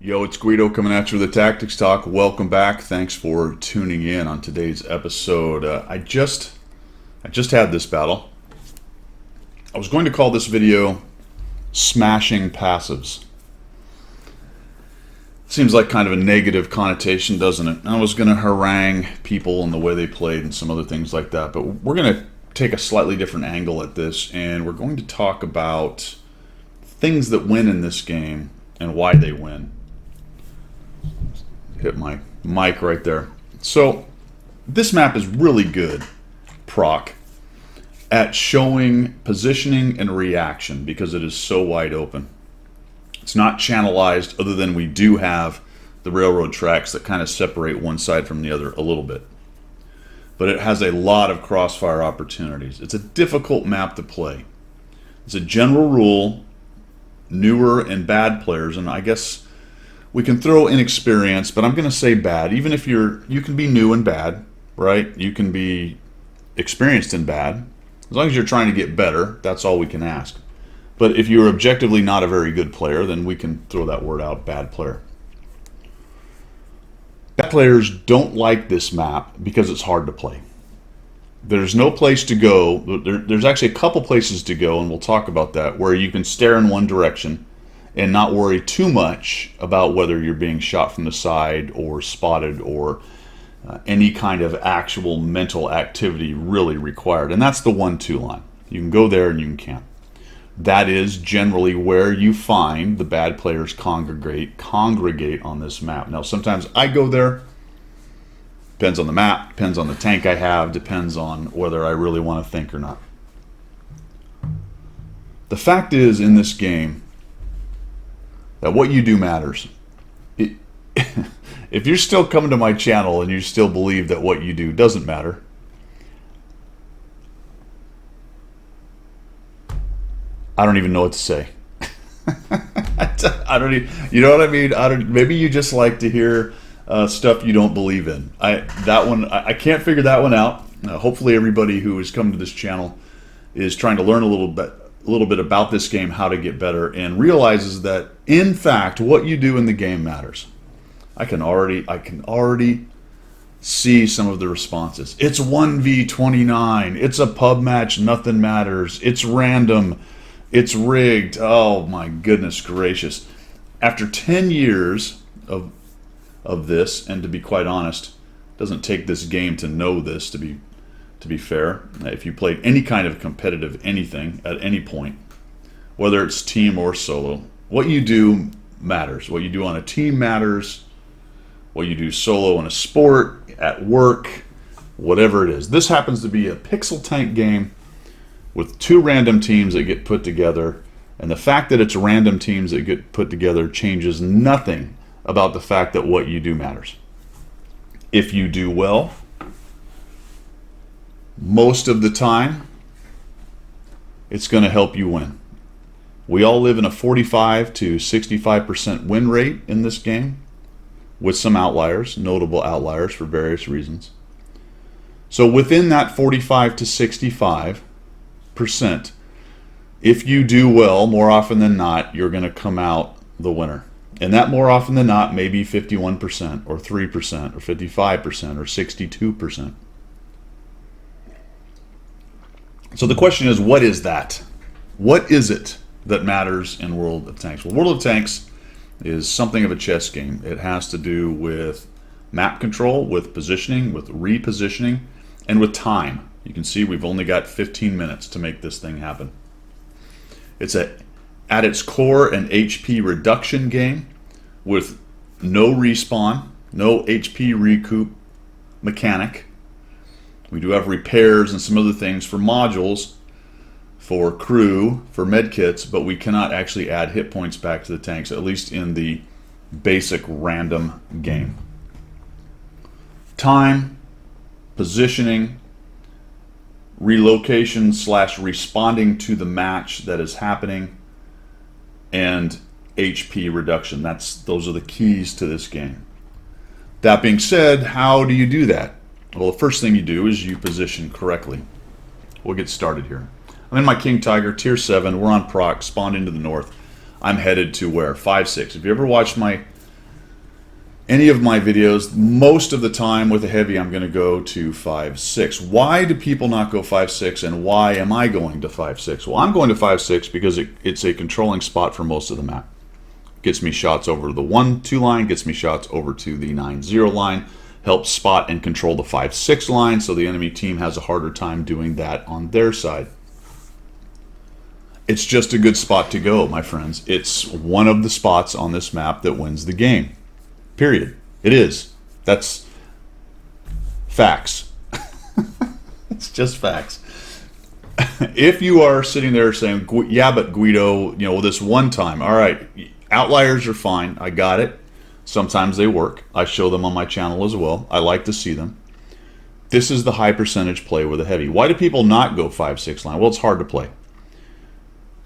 Yo, it's Guido coming at you with a Tactics Talk. Welcome back. Thanks for tuning in on today's episode. I just had this battle. I was going to call this video Smashing Passives. Seems like kind of a negative connotation, doesn't it? I was going to harangue people and the way they played and some other things like that, but we're going to take a slightly different angle at this, and we're going to talk about things that win in this game and why they win. Hit my mic right there. So this map is really good, proc, at showing positioning and reaction because it is so wide open. It's not channelized, other than we do have the railroad tracks that kind of separate one side from the other a little bit. But it has a lot of crossfire opportunities. It's a difficult map to play. It's a general rule, newer and bad players, and I guess we can throw inexperience, but I'm going to say bad. Even if you can be new and bad, right? You can be experienced and bad. As long as you're trying to get better, that's all we can ask. But if you're objectively not a very good player, then we can throw that word out, bad player. Bad players don't like this map because it's hard to play. There's no place to go. There's actually a couple places to go, and we'll talk about that, where you can stare in one direction and not worry too much about whether you're being shot from the side or spotted or any kind of actual mental activity really required. And that's the 1-2 line. You can go there and you can camp. That is generally where you find the bad players congregate on this map. Now, sometimes I go there. Depends on the map, depends on the tank I have, depends on whether I really want to think or not. The fact is, in this game, that what you do matters. If you're still coming to my channel and you still believe that what you do doesn't matter, I don't even know what to say. I don't even, you know what I mean? Maybe you just like to hear stuff you don't believe in. I can't figure that one out. Hopefully everybody who has come to this channel is trying to learn a little bit about this game, how to get better, and realizes that in fact what you do in the game matters. I can already see some of the responses. It's 1v29. It's a pub match. Nothing matters. It's random. It's rigged. Oh my goodness gracious! After 10 years of this, and to be quite honest, it doesn't take this game to know this. To be fair, if you played any kind of competitive anything at any point, whether it's team or solo, what you do matters. What you do on a team matters. What you do solo in a sport, at work, whatever it is. This happens to be a pixel tank game with two random teams that get put together, and the fact that it's random teams that get put together changes nothing about the fact that what you do matters. If you do well, most of the time, it's going to help you win. We all live in a 45 to 65% win rate in this game, with some outliers, notable outliers for various reasons. So within that 45 to 65%, if you do well, more often than not, you're going to come out the winner. And that more often than not may be 51% or 3% or 55% or 62%. So the question is, what is that? What is it that matters in World of Tanks? Well, World of Tanks is something of a chess game. It has to do with map control, with positioning, with repositioning, and with time. You can see we've only got 15 minutes to make this thing happen. It's at its core an HP reduction game with no respawn, no HP recoup mechanic. We do have repairs and some other things for modules, for crew, for medkits, but we cannot actually add hit points back to the tanks, at least in the basic random game. Time, positioning, relocation / responding to the match that is happening, and HP reduction. Those are the keys to this game. That being said, how do you do that? Well, the first thing you do is you position correctly. We'll get started here. I'm in my King Tiger, tier 7. We're on proc, spawned into the north. I'm headed to where? 5-6. If you ever watched my any of my videos, most of the time with a heavy, I'm going to go to 5.6. Why do people not go 5.6, and why am I going to 5.6? Well, I'm going to 5.6 because it's a controlling spot for most of the map. Gets me shots over the 1-2 line, gets me shots over to the 9-0 line, helps spot and control the 5-6 line, so the enemy team has a harder time doing that on their side. It's just a good spot to go, my friends. It's one of the spots on this map that wins the game. Period. It is. That's facts. It's just facts. If you are sitting there saying, yeah, but Guido, you know, this one time, all right, outliers are fine. I got it. Sometimes they work. I show them on my channel as well. I like to see them. This is the high percentage play with a heavy. Why do people not go 5-6 line? Well, it's hard to play.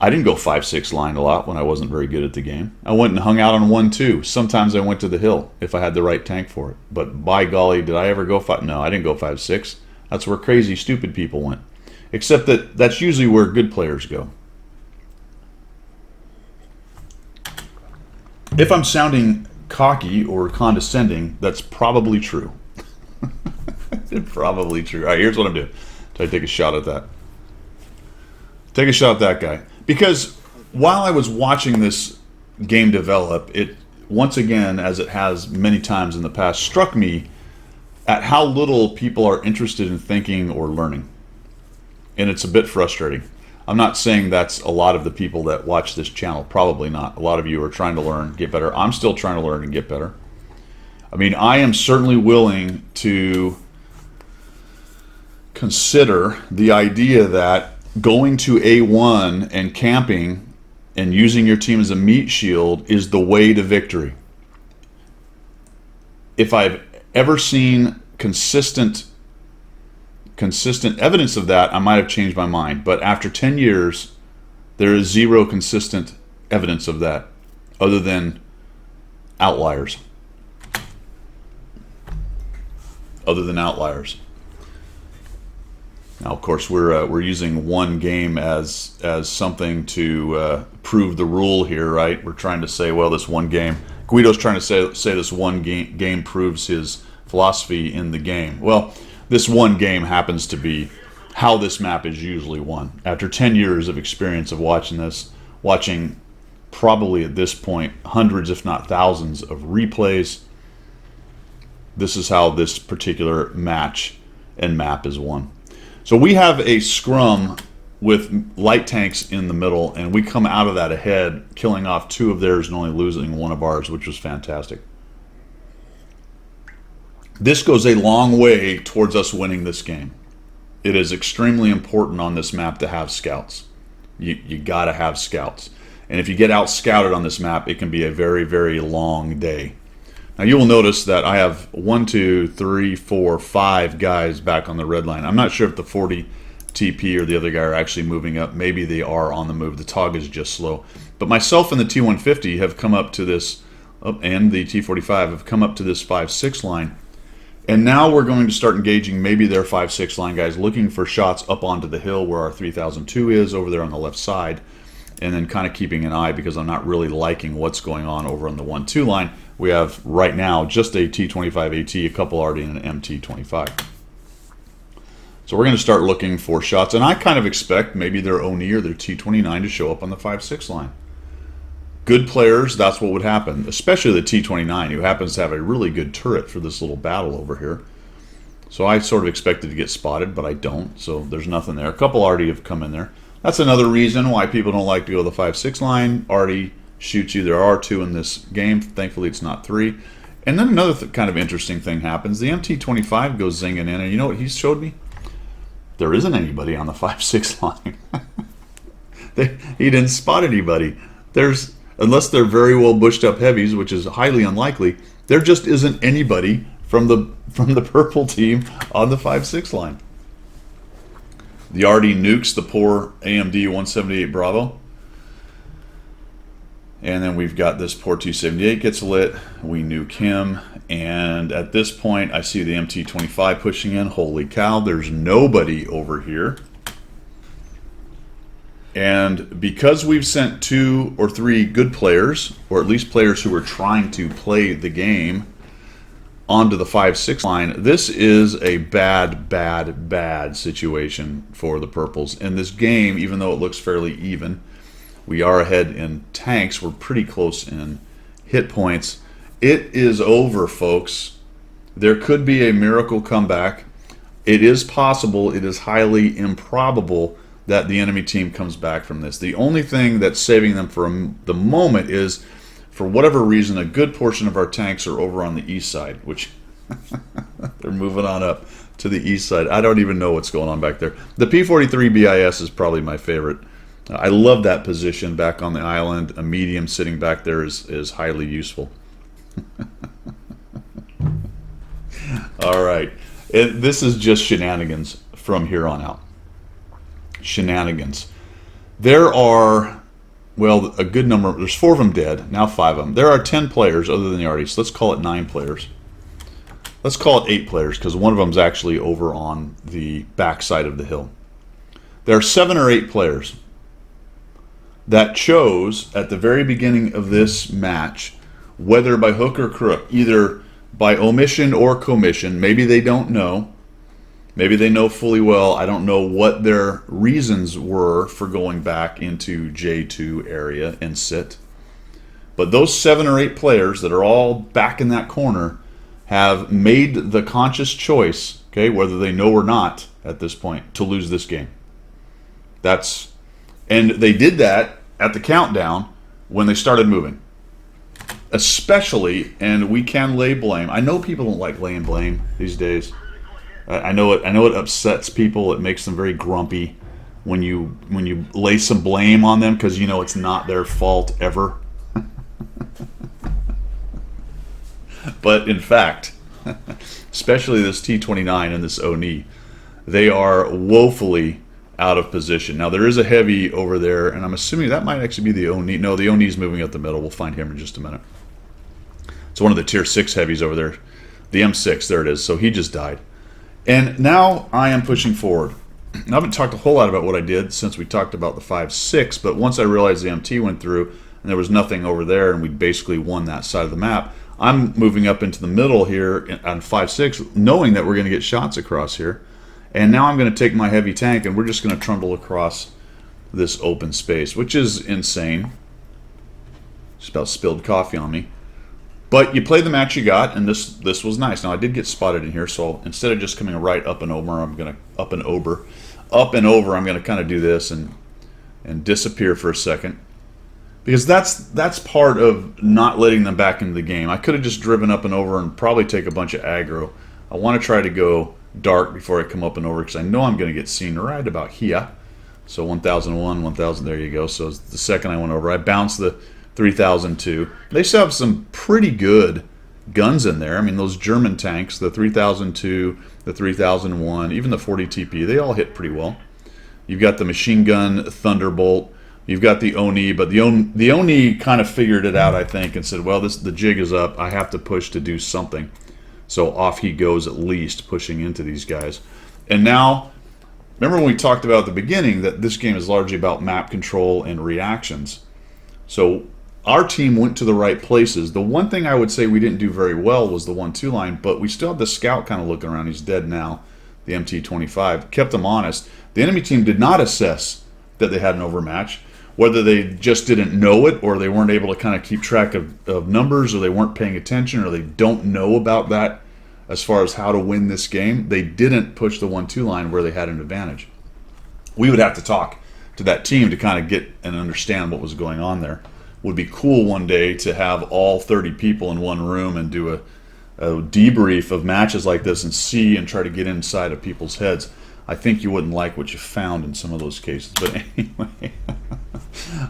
I didn't go 5-6 line a lot when I wasn't very good at the game. I went and hung out on 1-2. Sometimes I went to the hill if I had the right tank for it. But by golly, did I ever go 5? No, I didn't go 5-6. That's where crazy, stupid people went. Except that that's usually where good players go. If I'm sounding cocky or condescending, that's probably true. It's probably true. All right, here's what I'm doing. Try to take a shot at that. Take a shot at that guy. Because while I was watching this game develop, it once again, as it has many times in the past, struck me at how little people are interested in thinking or learning. And it's a bit frustrating. I'm not saying that's a lot of the people that watch this channel. Probably not. A lot of you are trying to learn, get better. I'm still trying to learn and get better. I mean, I am certainly willing to consider the idea that going to A1 and camping and using your team as a meat shield is the way to victory. If I've ever seen consistent evidence of that, I might have changed my mind. But after 10 years, there is zero consistent evidence of that other than outliers. Other than outliers. Now, of course, we're using one game as something to prove the rule here, right? We're trying to say, well, this one game. Guido's trying to say this one game proves his philosophy in the game. Well, this one game happens to be how this map is usually won. After 10 years of experience of watching this, watching probably at this point hundreds, if not thousands, of replays, this is how this particular match and map is won. So we have a scrum with light tanks in the middle, and we come out of that ahead, killing off 2 of theirs and only losing 1 of ours, which was fantastic. This goes a long way towards us winning this game. It is extremely important on this map to have scouts. You got to have scouts. And if you get out scouted on this map, it can be a very, very long day. Now you will notice that I have 1, 2, 3, 4, 5 guys back on the red line. I'm not sure if the 40 TP or the other guy are actually moving up. Maybe they are on the move. The TOG is just slow. But myself and the T150 have come up to this, and the T45 have come up to this 5-6 line. And now we're going to start engaging maybe their 5-6 line guys, looking for shots up onto the hill where our 3002 is, over there on the left side. And then kind of keeping an eye, because I'm not really liking what's going on over on the 1-2 line. We have right now just a T25 AT, a couple already in an MT25. So we're going to start looking for shots. And I kind of expect maybe their ONI or their T29 to show up on the 5-6 line. Good players, that's what would happen. Especially the T29, who happens to have a really good turret for this little battle over here. So I sort of expected to get spotted, but I don't. So there's nothing there. A couple already have come in there. That's another reason why people don't like to go to the 5-6 line. Already shoots you. There are 2 in this game. Thankfully, it's not 3. And then another kind of interesting thing happens. The MT25 goes zinging in, and you know what he showed me? There isn't anybody on the 5-6 line. He didn't spot anybody. Unless they're very well bushed up heavies, which is highly unlikely, there just isn't anybody from the purple team on the 5-6 line. The RD nukes the poor AMD 178 Bravo. And then we've got this poor 278 gets lit. We nuke him. And at this point, I see the MT25 pushing in. Holy cow, there's nobody over here. And because we've sent 2 or 3 good players, or at least players who are trying to play the game, onto the 5-6 line, this is a bad situation for the Purples. In this game, even though it looks fairly even, we are ahead in tanks. We're pretty close in hit points. It is over, folks. There could be a miracle comeback. It is possible. It is highly improbable that the enemy team comes back from this. The only thing that's saving them for the moment is, for whatever reason, a good portion of our tanks are over on the east side, which they're moving on up to the east side. I don't even know what's going on back there. The P-43 BIS is probably my favorite. I love that position back on the island. A medium sitting back there is highly useful. All right. This is just shenanigans from here on out. Shenanigans. There are, well, a good number. There's 4 of them dead. Now 5 of them. There are 10 players other than the arties. Let's call it 9 players. Let's call it 8 players because one of them is actually over on the back side of the hill. There are 7 or 8 players that chose at the very beginning of this match, whether by hook or crook, either by omission or commission. Maybe they don't know. Maybe they know fully well. I don't know what their reasons were for going back into J2 area and sit. But those 7 or 8 players that are all back in that corner have made the conscious choice, okay, whether they know or not at this point, to lose this game. And they did that at the countdown when they started moving. Especially, and we can lay blame. I know people don't like laying blame these days. I know it upsets people. It makes them very grumpy when you lay some blame on them because you know it's not their fault ever. But in fact, especially this T-29 and this Oni, they are woefully out of position. Now there is a heavy over there, and I'm assuming that might actually be the Oni. No, the Oni's moving up the middle. We'll find him in just a minute. It's one of the tier 6 heavies over there. The M6, there it is. So he just died. And now I am pushing forward. I haven't talked a whole lot about what I did since we talked about the 5-6, but once I realized the MT went through and there was nothing over there and we basically won that side of the map, I'm moving up into the middle here on 5-6, knowing that we're going to get shots across here. And now I'm going to take my heavy tank and we're just going to trundle across this open space, which is insane. Just about spilled coffee on me. But you play the match you got, and this was nice. Now I did get spotted in here, so instead of just coming right up and over, I'm going to I'm going to kind of do this and disappear for a second, because that's part of not letting them back into the game. I could have just driven up and over and probably take a bunch of aggro. I want to try to go dark before I come up and over because I know I'm going to get seen right about here. So 1001, 1000, there you go. So the second I went over, I bounced the 3002. They still have some pretty good guns in there. I mean, those German tanks, the 3002, the 3001, even the 40 TP, they all hit pretty well. You've got the machine gun Thunderbolt. You've got the Oni, but the Oni kind of figured it out, I think, and said, well, the jig is up. I have to push to do something. So off he goes, at least, pushing into these guys. And now, remember when we talked about at the beginning that this game is largely about map control and reactions. So our team went to the right places. The one thing I would say we didn't do very well was the 1-2 line, but we still had the scout kind of looking around. He's dead now, the MT-25. Kept them honest. The enemy team did not assess that they had an overmatch, whether they just didn't know it or they weren't able to kind of keep track of numbers or they weren't paying attention or they don't know about that as far as how to win this game. They didn't push the 1-2 line where they had an advantage. We would have to talk to that team to kind of get and understand what was going on there. Would be cool one day to have all 30 people in one room and do a debrief of matches like this and see and try to get inside of people's heads. I think you wouldn't like what you found in some of those cases. But anyway,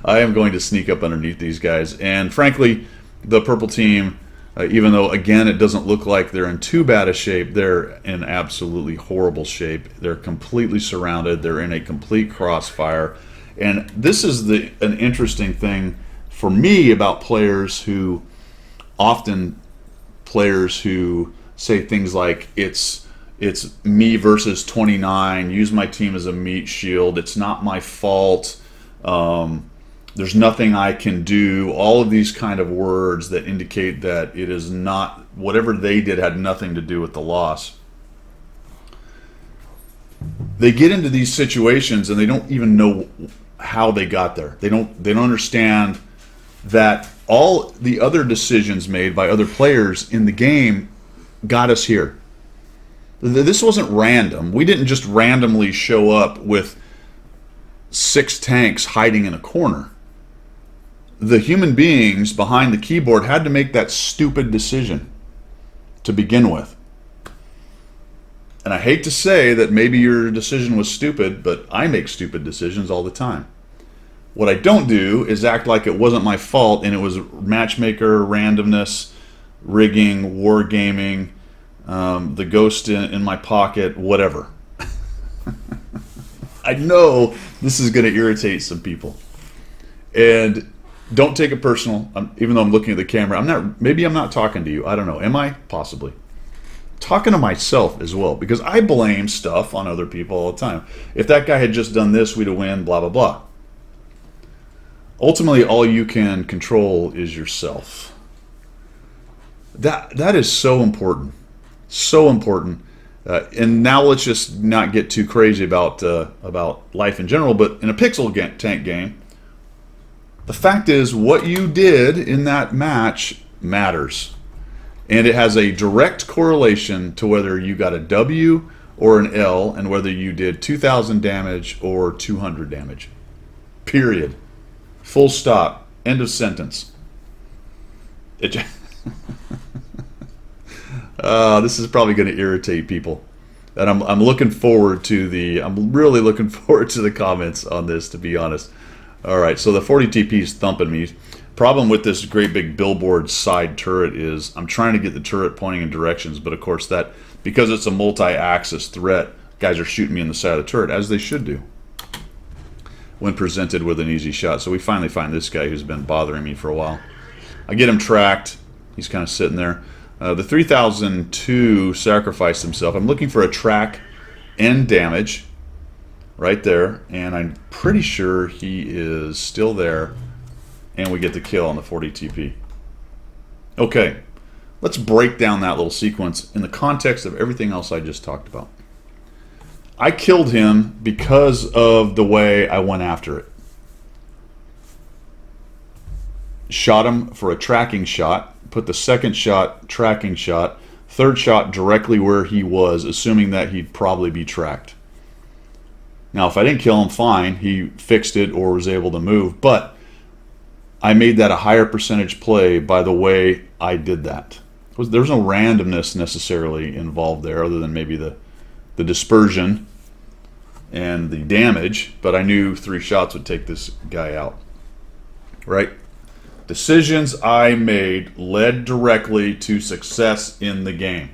I am going to sneak up underneath these guys. And frankly, the purple team, even though, again, it doesn't look like they're in too bad a shape, they're in absolutely horrible shape. They're completely surrounded. They're in a complete crossfire. And this is an interesting thing for me about players who say things like it's me versus 29, use my team as a meat shield, it's not my fault, there's nothing I can do, all of these kind of words that indicate that it is not whatever they did had nothing to do with the loss. They get into these situations and they don't even know how they got there. They don't understand that all the other decisions made by other players in the game got us here. This wasn't random. We didn't just randomly show up with 6 tanks hiding in a corner. The human beings behind the keyboard had to make that stupid decision to begin with. And I hate to say that maybe your decision was stupid, but I make stupid decisions all the time. What I don't do is act like it wasn't my fault and it was matchmaker, randomness, rigging, wargaming, the ghost in my pocket, whatever. I know this is going to irritate some people. And don't take it personal. Even though I'm looking at the camera, maybe I'm not talking to you. I don't know. Am I? Possibly. Talking to myself as well, because I blame stuff on other people all the time. If that guy had just done this, we'd have won, blah, blah, blah. Ultimately, all you can control is yourself. That is so important. So important. And now let's just not get too crazy about life in general, but in a pixel tank game, the fact is what you did in that match matters. And it has a direct correlation to whether you got a W or an L and whether you did 2,000 damage or 200 damage. Period. Full stop. End of sentence. This is probably going to irritate people. And I'm looking forward to I'm really looking forward to the comments on this, to be honest. All right, so the 40 TP is thumping me. Problem with this great big billboard side turret is I'm trying to get the turret pointing in directions, but of course that, because it's a multi-axis threat, guys are shooting me in the side of the turret, as they should do when presented with an easy shot. So we finally find this guy who's been bothering me for a while. I get him tracked. He's kind of sitting there. The 3002 sacrificed himself. I'm looking for a track and damage right there, and I'm pretty sure he is still there, and we get the kill on the 40 TP. Okay, let's break down that little sequence in the context of everything else I just talked about. I killed him because of the way I went after it. Shot him for a tracking shot, put the second shot, tracking shot, third shot directly where he was, assuming that he'd probably be tracked. Now, if I didn't kill him, fine, he fixed it or was able to move, but I made that a higher percentage play by the way I did that. There was no randomness necessarily involved there, other than maybe the dispersion and the damage, but I knew 3 shots would take this guy out. Right? Decisions I made led directly to success in the game.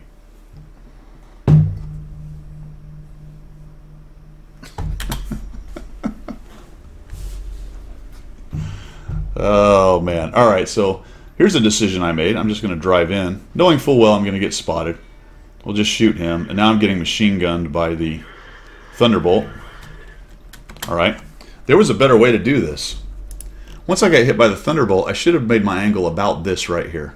Oh man. All right, so here's a decision I made. I'm just going to drive in, knowing full well I'm going to get spotted. We'll just shoot him, and now I'm getting machine gunned by the Thunderbolt. All right. There was a better way to do this. Once I got hit by the Thunderbolt, I should have made my angle about this right here.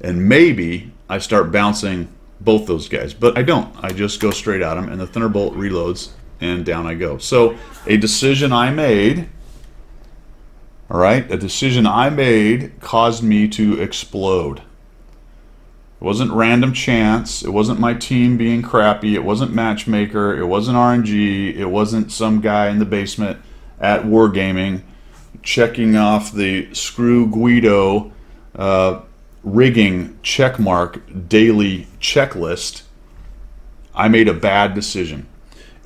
And maybe I start bouncing both those guys, but I don't. I just go straight at them, and the Thunderbolt reloads, and down I go. So a decision I made, all right, a decision I made caused me to explode. It wasn't random chance. It wasn't my team being crappy. It wasn't matchmaker. It wasn't RNG. It wasn't some guy in the basement at Wargaming checking off the Screw Guido rigging checkmark daily checklist. I made a bad decision.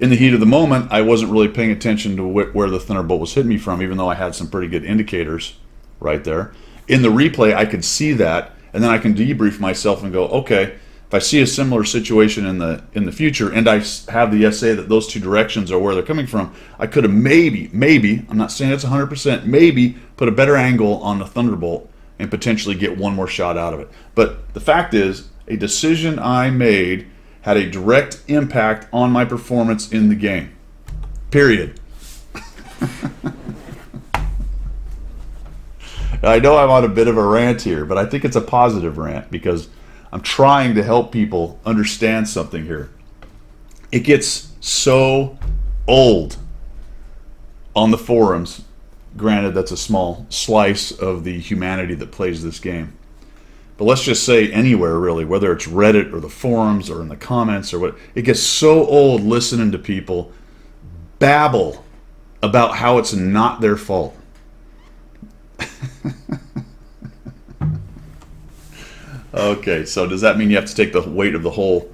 In the heat of the moment, I wasn't really paying attention to where the Thunderbolt was hitting me from, even though I had some pretty good indicators right there. In the replay, I could see that, and then I can debrief myself and go, okay, if I see a similar situation in the future, and I have the SA that those two directions are where they're coming from, I could have maybe, I'm not saying it's 100%, maybe put a better angle on the Thunderbolt and potentially get one more shot out of it. But the fact is, a decision I made had a direct impact on my performance in the game. Period. I know I'm on a bit of a rant here, but I think it's a positive rant because I'm trying to help people understand something here. It gets so old on the forums. Granted, that's a small slice of the humanity that plays this game. But let's just say anywhere, really, whether it's Reddit or the forums or in the comments or what, it gets so old listening to people babble about how it's not their fault. Okay, so does that mean you have to take the weight of the whole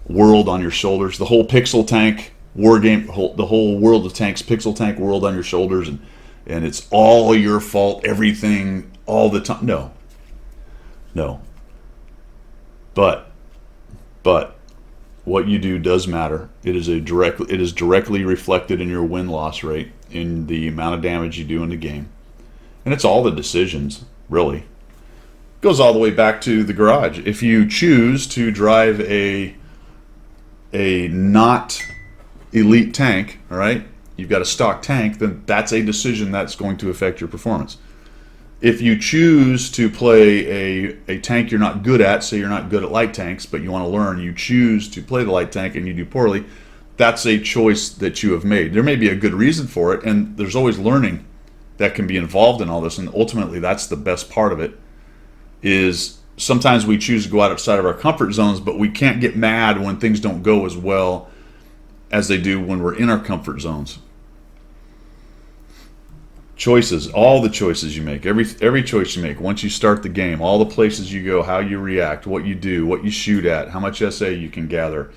world on your shoulders? The whole Pixel Tank war game, the whole World of Tanks Pixel Tank world on your shoulders, and it's all your fault, everything, all the time? No. No. But what you do does matter. It is directly reflected in your win-loss rate, in the amount of damage you do in the game. And it's all the decisions, really. It goes all the way back to the garage. If you choose to drive a not elite tank, all right, you've got a stock tank, then that's a decision that's going to affect your performance. If you choose to play a tank you're not good at, say you're not good at light tanks, but you want to learn, you choose to play the light tank and you do poorly, that's a choice that you have made. There may be a good reason for it, and there's always learning that can be involved in all this, and ultimately that's the best part of it, is sometimes we choose to go outside of our comfort zones, but we can't get mad when things don't go as well as they do when we're in our comfort zones. Choices, all the choices you make, every choice you make, once you start the game, all the places you go, how you react, what you do, what you shoot at, how much SA you can gather,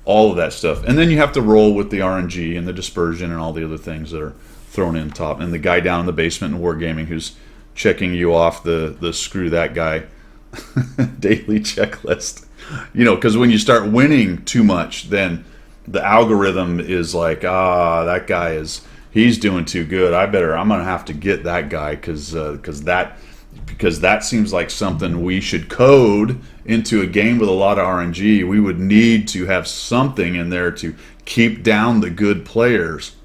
all of that stuff. And then you have to roll with the RNG and the dispersion and all the other things that are thrown in top. And the guy down in the basement in Wargaming who's checking you off the screw that guy daily checklist. You know, because when you start winning too much, then the algorithm is like, that guy he's doing too good. I'm gonna have to get that guy because that seems like something we should code into a game with a lot of RNG. We would need to have something in there to keep down the good players.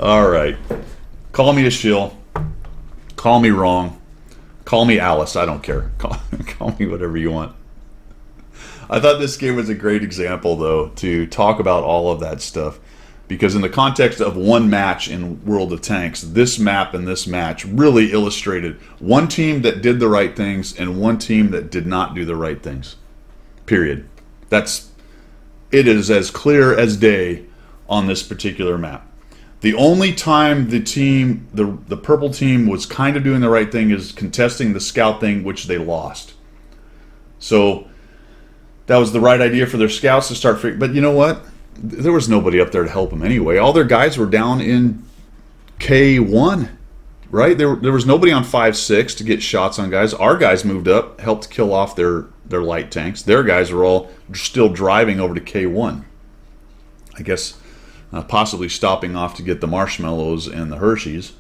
All right, call me a shill, call me wrong, call me Alice. I don't care. Call me whatever you want. I thought this game was a great example, though, to talk about all of that stuff. Because in the context of one match in World of Tanks, this map and this match really illustrated one team that did the right things and one team that did not do the right things. Period. It is as clear as day on this particular map. The only time the purple team was kind of doing the right thing is contesting the scout thing, which they lost. So that was the right idea for their scouts to start figuring. But you know what? There was nobody up there to help them anyway. All their guys were down in K1, right? There was nobody on 5-6 to get shots on guys. Our guys moved up, helped kill off their light tanks. Their guys were all still driving over to K1. I guess possibly stopping off to get the marshmallows and the Hershey's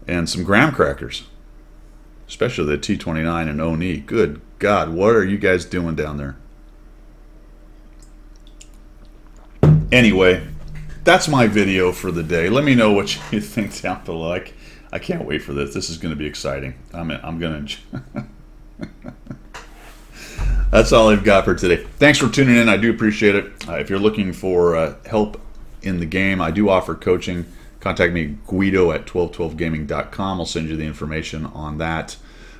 and some graham crackers, especially the T29 and Oni. Good God, what are you guys doing down there? Anyway, that's my video for the day. Let me know what you think down below. I can't wait for this. This is going to be exciting. I'm going to... That's all I've got for today. Thanks for tuning in. I do appreciate it. If you're looking for help in the game, I do offer coaching. Contact me, Guido at 1212gaming.com. I'll send you the information on that.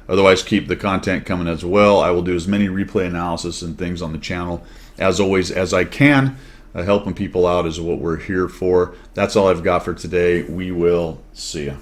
Otherwise, keep the content coming as well. I will do as many replay analysis and things on the channel, as always, as I can. Helping people out is what we're here for. That's all I've got for today. We will see you.